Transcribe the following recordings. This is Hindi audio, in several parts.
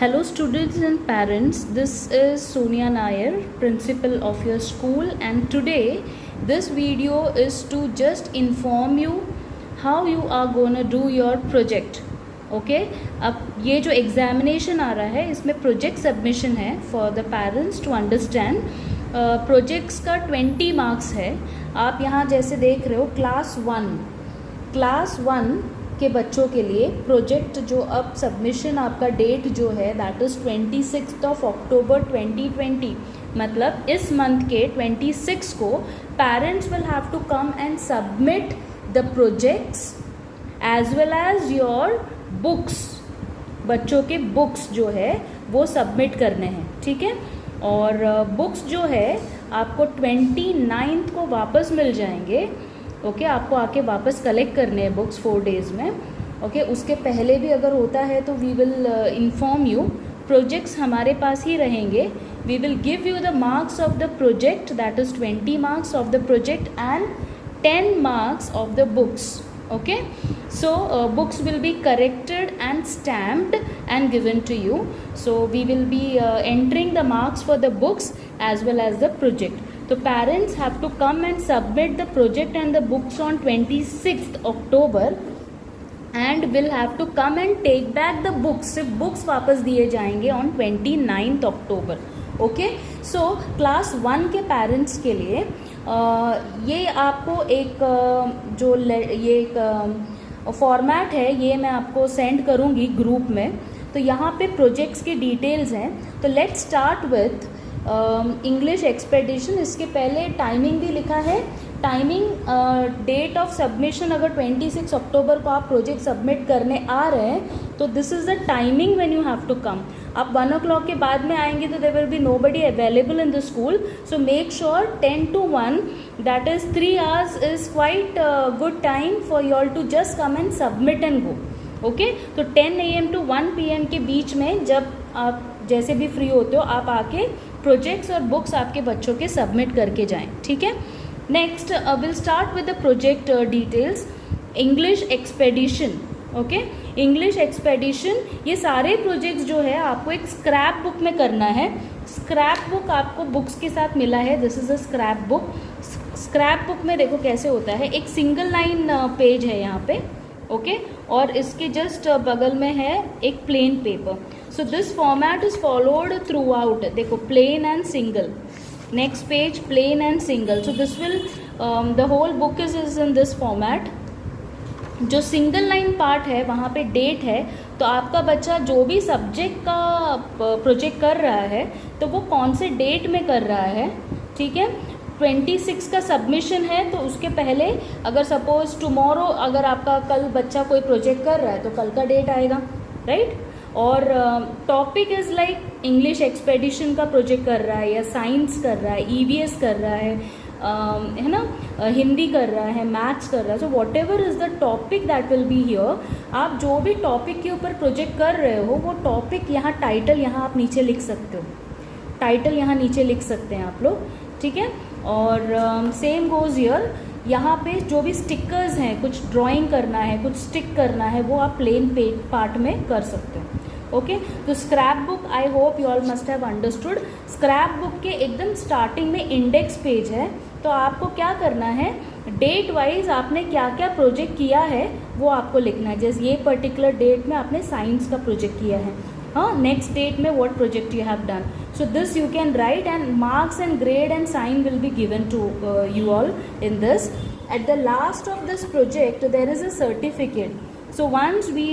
Hello students and parents, this is Sonia Nair, principal of your school, and today this video is to just inform you how you are gonna do your project. Okay, अब ये जो एग्जामिनेशन आ रहा है इसमें प्रोजेक्ट सबमिशन है for the parents to understand. Projects का 20 मार्क्स है. आप यहाँ जैसे देख रहे हो क्लास वन के बच्चों के लिए प्रोजेक्ट जो अब सबमिशन आपका डेट जो है दैट इज़ 26 अक्टूबर 2020, मतलब इस मंथ के 26 को parents will have to come and submit the projects as well as your books. बच्चों के बुक्स जो है वो सबमिट करने हैं, ठीक है. और बुक्स जो है आपको 29 को वापस मिल जाएंगे. ओके, आपको आके वापस कलेक्ट करने हैं बुक्स 4 डेज़ में. ओके, उसके पहले भी अगर होता है तो we will inform you. Projects हमारे पास ही रहेंगे. We will give you the marks of the project that is 20 marks of the project and 10 marks of the books. Okay, so books will be corrected and stamped and given to you. So we will be entering the marks for the books as well as the project. So parents have to come and submit the project and the books on 26th October and will have to come and take back the books. सिर्फ books वापस दिए जाएंगे on 29th October. Okay, so class 1 के पेरेंट्स के लिए ये आपको एक जो ये एक फॉर्मेट है ये मैं आपको सेंड करूँगी ग्रुप में. तो यहाँ पे प्रोजेक्ट्स की डिटेल्स हैं. तो let's start with English expedition. इसके पहले टाइमिंग भी लिखा है. टाइमिंग डेट ऑफ सबमिशन अगर 26 अक्टूबर को आप प्रोजेक्ट सबमिट करने आ रहे हैं तो this is the timing when you have to come. आप 1 o'clock के बाद में आएंगे तो there will be nobody available in the school. So make sure 10 to 1 that is 3 hours is quite good time for you all to just come and submit and go. Okay, तो 10 AM to 1 PM के बीच में जब आप जैसे भी फ्री होते हो आप आके प्रोजेक्ट्स और बुक्स आपके बच्चों के सबमिट करके जाएं, ठीक है. Next will start with the project details. English expedition. Okay, English expedition ये सारे प्रोजेक्ट्स जो है आपको एक स्क्रैप बुक में करना है. स्क्रैप बुक आपको बुक्स के साथ मिला है. This is a scrap book. Scrap book में देखो कैसे होता है. एक सिंगल लाइन पेज है यहाँ पे. ओके, और इसके जस्ट बगल में है एक plain paper. So this format is followed throughout. देखो, plain and single. Next page plain and single. So this will the whole book is in this format. जो सिंगल लाइन पार्ट है वहाँ पे डेट है. तो आपका बच्चा जो भी सब्जेक्ट का प्रोजेक्ट कर रहा है तो वो कौन से डेट में कर रहा है, ठीक है. 26 का सबमिशन है तो उसके पहले अगर सपोज टुमारो अगर आपका कल बच्चा कोई प्रोजेक्ट कर रहा है तो कल का डेट आएगा, राइट. और topic is like English expedition का प्रोजेक्ट कर रहा है या साइंस कर रहा है, EVS कर रहा है ना, हिंदी कर रहा है, मैथ्स कर रहा है. So what ever is the topic that will be here. आप जो भी टॉपिक के ऊपर प्रोजेक्ट कर रहे हो वो टॉपिक यहाँ टाइटल यहाँ आप नीचे लिख सकते हो. टाइटल यहाँ नीचे लिख सकते हैं आप लोग, ठीक है. और सेम गोज़ हियर. यहाँ पे जो भी स्टिकर्स हैं, कुछ ड्राइंग करना है, कुछ स्टिक करना है, वो आप प्लेन पार्ट में कर सकते हो. ओके, तो scrap book I hope you all must have understood. Scrap book के एकदम स्टार्टिंग में इंडेक्स पेज है. तो आपको क्या करना है, डेट वाइज आपने क्या क्या प्रोजेक्ट किया है वो आपको लिखना है. जैसे ये पर्टिकुलर डेट में आपने साइंस का प्रोजेक्ट किया है, हाँ, नेक्स्ट डेट में what project you have done. So this you can write and marks and grade and sign will be given to you all in this. At the last of this project there is a certificate. So once we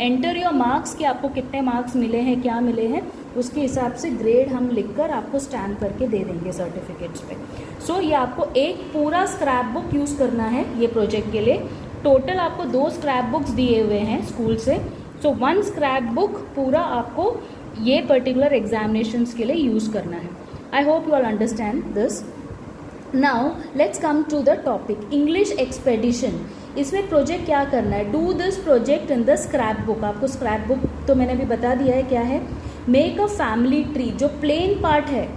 enter your marks कि आपको कितने मार्क्स मिले हैं, क्या मिले हैं, उसके हिसाब से ग्रेड हम लिखकर आपको स्टैम्प करके दे देंगे सर्टिफिकेट्स पे. सो ये आपको एक पूरा स्क्रैप बुक यूज़ करना है ये प्रोजेक्ट के लिए. टोटल आपको 2 स्क्रैप बुक्स दिए हुए हैं स्कूल से. सो 1 स्क्रैप बुक पूरा आपको ये पर्टिकुलर एग्जामिनेशंस के लिए यूज़ करना है. I hope you all understand this. Now let's come to the topic English expedition. इसमें प्रोजेक्ट क्या करना है, do this project in the scrap book. आपको स्क्रैप बुक तो मैंने अभी बता दिया है क्या है. Make a family tree. जो प्लेन पार्ट है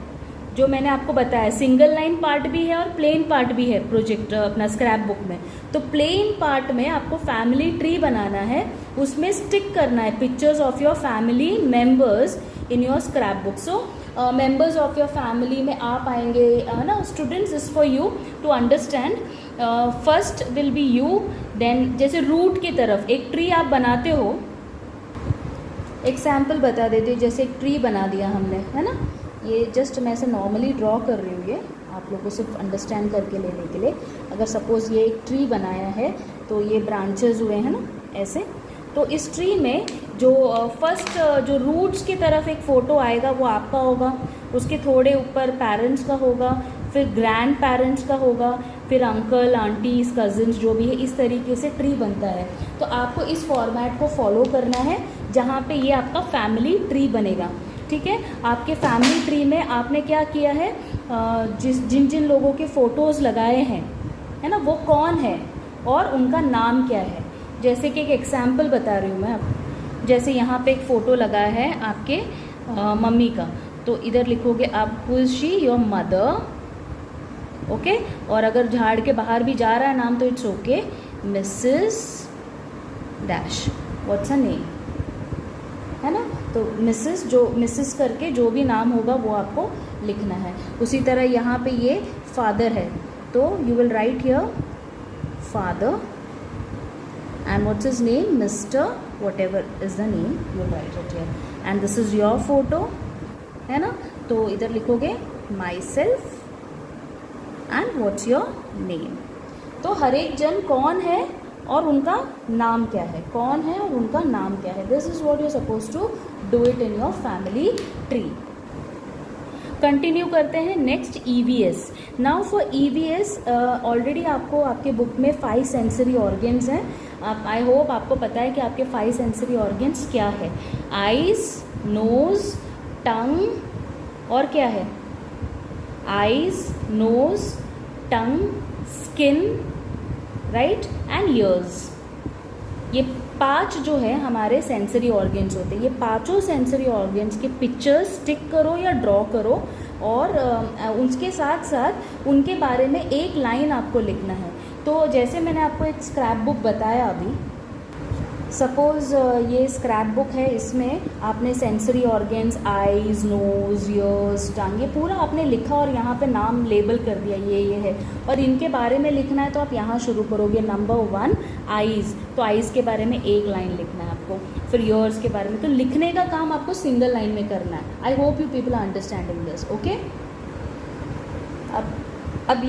जो मैंने आपको बताया सिंगल लाइन पार्ट भी है और प्लेन पार्ट भी है प्रोजेक्ट अपना स्क्रैप बुक में। तो प्लेन पार्ट में आपको फैमिली ट्री बनाना है, उसमें स्टिक करना है pictures of your family members in your scrapbook. So members of your family में आप आएंगे ना, students is for you to understand. First will be you, then जैसे रूट की तरफ एक ट्री आप बनाते हो, एग्जाम्पल बता देती हूँ। जैसे एक ट्री बना दिया हमने, है ना, ये जस्ट मैं ऐसे नॉर्मली ड्रॉ कर रही हूँ, ये आप लोगों को सिर्फ अंडरस्टैंड करके लेने के लिए। अगर सपोज़ ये एक ट्री बनाया है तो ये ब्रांचेस हुए हैं ना ऐसे, तो इस ट्री में जो फर्स्ट जो रूट्स की तरफ एक फ़ोटो आएगा वो आपका होगा, उसके थोड़े ऊपर पेरेंट्स का होगा, फिर ग्रैंड पेरेंट्स का होगा, फिर अंकल आंटीज कजिन्स जो भी है, इस तरीके से ट्री बनता है। तो आपको इस फॉर्मेट को फॉलो करना है जहाँ पे ये आपका फैमिली ट्री बनेगा, ठीक है। आपके फैमिली ट्री में आपने क्या किया है, जिन जिन लोगों के फ़ोटोज़ लगाए हैं, है ना, वो कौन है और उनका नाम क्या है। जैसे कि एक एग्जाम्पल बता रही हूँ मैं, जैसे यहाँ पे एक फ़ोटो लगाया है आपके मम्मी का, तो इधर लिखोगे आप who is she, your mother, okay. और अगर झाड़ के बाहर भी जा रहा है नाम तो it's okay, Mrs dash, what's a name, है ना। तो मिसेस, जो मिसेस करके जो भी नाम होगा वो आपको लिखना है। उसी तरह यहाँ पे ये फादर है तो you will write here father and what's his name, mister whatever is the name you will write it here, and this is your photo, है ना। तो इधर लिखोगे my self and what's your name. तो हर एक जन कौन है और उनका नाम क्या है, कौन है और उनका नाम क्या है। This is what you suppose to do it in your family tree. Continue करते हैं next EVS। Now for EVS already आपको आपके बुक में 5 सेंसरी ऑर्गन्स हैं। आई होप आपको पता है कि आपके 5 सेंसरी ऑर्गन्स क्या है, आईज, नोज, टंग और क्या है, eyes, nose, tongue, skin, right, and ears. ये 5 जो है हमारे सेंसरी ऑर्गन्स होते हैं। ये 5 सेंसरी ऑर्गन्स के पिक्चर्स टिक करो या ड्रॉ करो और उसके साथ साथ उनके बारे में एक लाइन आपको लिखना है। तो जैसे मैंने आपको एक स्क्रैप बुक बताया अभी, सपोज़ ये स्क्रैप बुक है, इसमें आपने sensory organs eyes, nose, ears, tongue, ये पूरा आपने लिखा और यहाँ पे नाम लेबल कर दिया ये है, और इनके बारे में लिखना है। तो आप यहाँ शुरू करोगे नंबर 1 आईज़, तो आईज़ के बारे में एक लाइन लिखना है आपको, फिर ईयर्स के बारे में। तो लिखने का काम आपको सिंगल लाइन में करना है। I hope you people are understanding this, okay. अब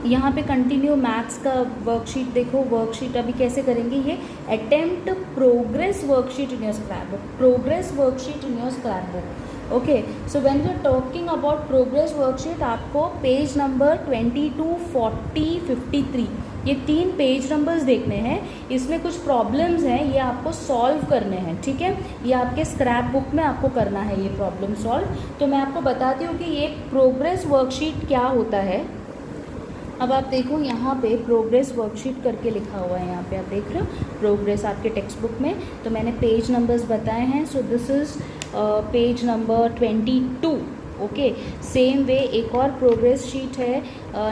यहाँ पे कंटिन्यू मैथ्स का वर्कशीट देखो। वर्कशीट अभी कैसे करेंगे, ये attempt progress worksheet in your scrapbook, progress worksheet in your scrapbook, okay. So when we are talking about progress worksheet, आपको पेज नंबर 22, 40, 53 ये 3 पेज नंबर्स देखने हैं। इसमें कुछ प्रॉब्लम्स हैं, ये आपको सॉल्व करने हैं, ठीक है। ये आपके स्क्रैप बुक में आपको करना है ये प्रॉब्लम सॉल्व। तो मैं आपको बताती हूँ कि ये प्रोग्रेस वर्कशीट क्या होता है। अब आप देखो यहाँ पे प्रोग्रेस वर्कशीट करके लिखा हुआ है, यहाँ पे आप देख रहे हो प्रोग्रेस आपके टेक्स्ट बुक में। तो मैंने पेज नंबर्स बताए हैं। सो this is page number 22, okay. Same way एक और प्रोग्रेस शीट है,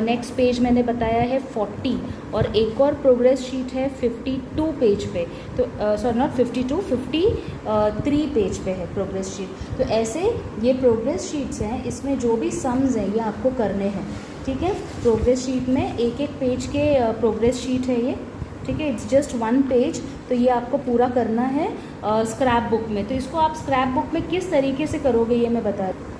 नेक्स्ट पेज मैंने बताया है 40, और एक और प्रोग्रेस शीट है 52 पेज पे। तो सॉरी नॉट 52, 53 पेज पे है प्रोग्रेस शीट। तो ऐसे ये प्रोग्रेस शीट्स हैं, इसमें जो भी सम्स हैं ये आपको करने हैं, ठीक है। प्रोग्रेस शीट में एक पेज के प्रोग्रेस शीट है ये, ठीक है। It's just 1 page. तो ये आपको पूरा करना है स्क्रैप बुक में। तो इसको आप स्क्रैप बुक में किस तरीके से करोगे ये मैं बता रही हूँ।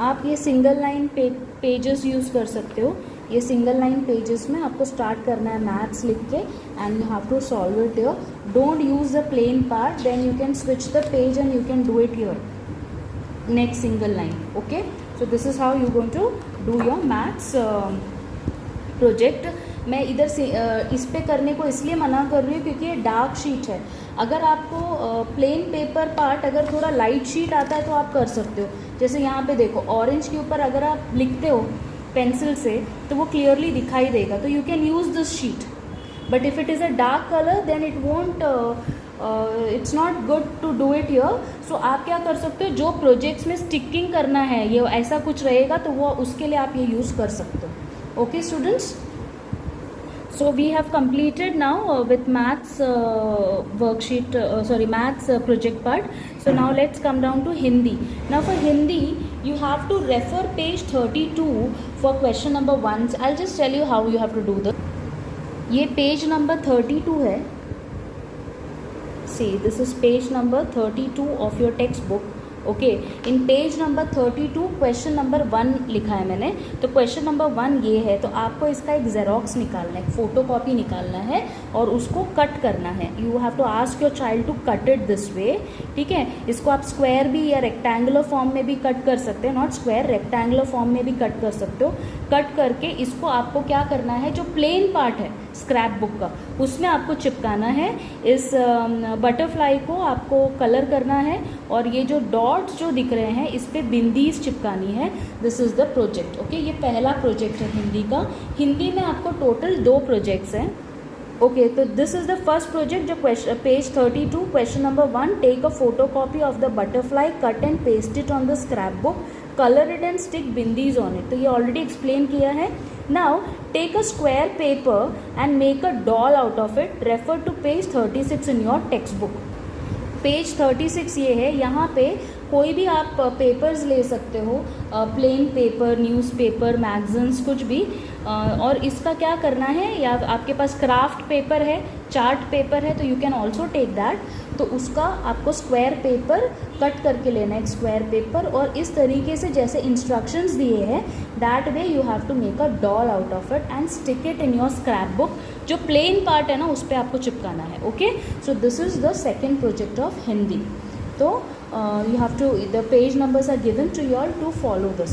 आप ये सिंगल लाइन पेजेस यूज़ कर सकते हो। ये सिंगल लाइन पेजेस में आपको स्टार्ट करना है मैथ्स लिख के, and you have to solve it here. Don't use the plain part, then you can switch the page and you can do it here next single line, okay. So this is how you going to do your maths project. मैं इधर से इस पे करने को इसलिए मना कर रही हूँ क्योंकि ये डार्क शीट है। अगर आपको प्लेन पेपर पार्ट अगर थोड़ा लाइट शीट आता है तो आप कर सकते हो। जैसे यहाँ पे देखो ऑरेंज के ऊपर अगर आप लिखते हो पेंसिल से तो वो क्लियरली दिखाई देगा, तो you can use this sheet. But if it is a dark colour then it won't it's not good to do it here. So आप क्या कर सकते हो, जो प्रोजेक्ट्स में स्टिकिंग करना है ये ऐसा कुछ रहेगा तो वो उसके लिए आप ये यूज़ कर सकते हो. Okay students, so we have completed now with maths worksheet, maths project part. So now let's come down to Hindi. Now for Hindi you have to refer page 32 for question number 1. I'll just tell you how you have to do this. ये page number 32 है. See, this is page number 32 of your textbook. Okay, in page number 32 question number 1 लिखा है मैंने. तो क्वेश्चन नंबर 1 ये है, तो आपको इसका एक जेरोक्स निकालना है, फोटो कॉपी निकालना है और उसको कट करना है. You have to ask your child to cut it this way. ठीक है, इसको आप स्क्वायर भी या रेक्टेंगुलर फॉर्म में भी कट कर सकते हैं, नॉट स्क्वायर, रेक्टेंगुलर फॉर्म में भी कट कर सकते हो. कट करके इसको आपको क्या करना है, जो प्लेन पार्ट है स्क्रैप बुक का उसमें आपको चिपकाना है. इस बटरफ्लाई को आपको कलर करना है और ये जो डॉट्स जो दिख रहे हैं इस पर बिंदीज चिपकानी है. This is the project. Okay, ये पहला प्रोजेक्ट है हिंदी का. हिंदी में आपको टोटल 2 प्रोजेक्ट्स हैं. ओके, तो this is the first project जो page 32 question number 1, take a photo copy of the butterfly, cut and paste it on the scrap book, colour it and stick bindis on it. तो ये ऑलरेडी एक्सप्लेन किया है. Now take a square paper and make a doll out of it. Refer to page 36 in your textbook. Page 36 ये है, यहाँ पे कोई भी आप पेपर्स ले सकते हो, प्लेन पेपर, न्यूज़पेपर, मैगजीन्स, कुछ भी. और इसका क्या करना है, या आपके पास क्राफ्ट पेपर है, चार्ट पेपर है, तो you can also take that. तो उसका आपको स्क्वायर पेपर कट करके लेना है, एक स्क्वायर पेपर, और इस तरीके से जैसे इंस्ट्रक्शंस दिए हैं that way you have to make a doll out of it and stick it in your scrapbook. जो प्लेन पार्ट है ना उस पर आपको चिपकाना है. Okay, so this is the second project of Hindi. तो you have to, the page numbers are given to you all to follow this.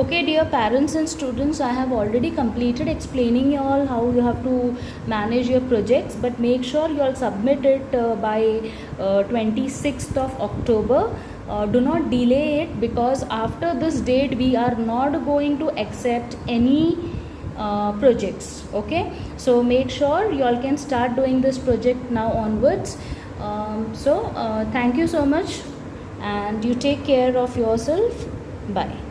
Okay dear parents and students, I have already completed explaining you all how you have to manage your projects, but make sure you all submit it by 26th of October. Do not delay it, because after this date we are not going to accept any projects. Okay, so make sure you all can start doing this project now onwards. So thank you so much and you take care of yourself. Bye.